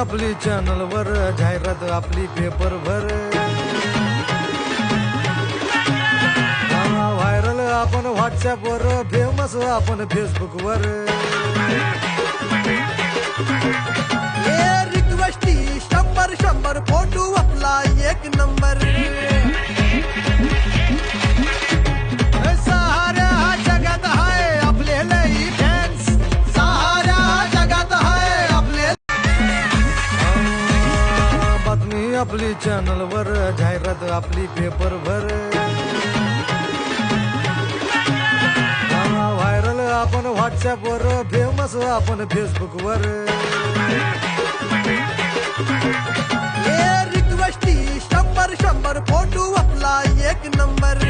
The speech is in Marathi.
आपली चॅनल वर जाहिरात आपली पेपर भर व्हायरल आपण व्हॉट्सअप वर फेमस आपण फेसबुक वर रिक्वेस्टी 100 फोटो आपला एक नंबर साऱ्या जगात आहे आपले लई फॅन्स साऱ्या जगात आहे आपले बातमी आपली चॅनल वर जाहिरात आपली पेपर भर व्हायरल आपण व्हॉट्सअप वर फेमस आपण फेसबुक वर रिक्वेस्टी 100 फोटो आपला एक नंबर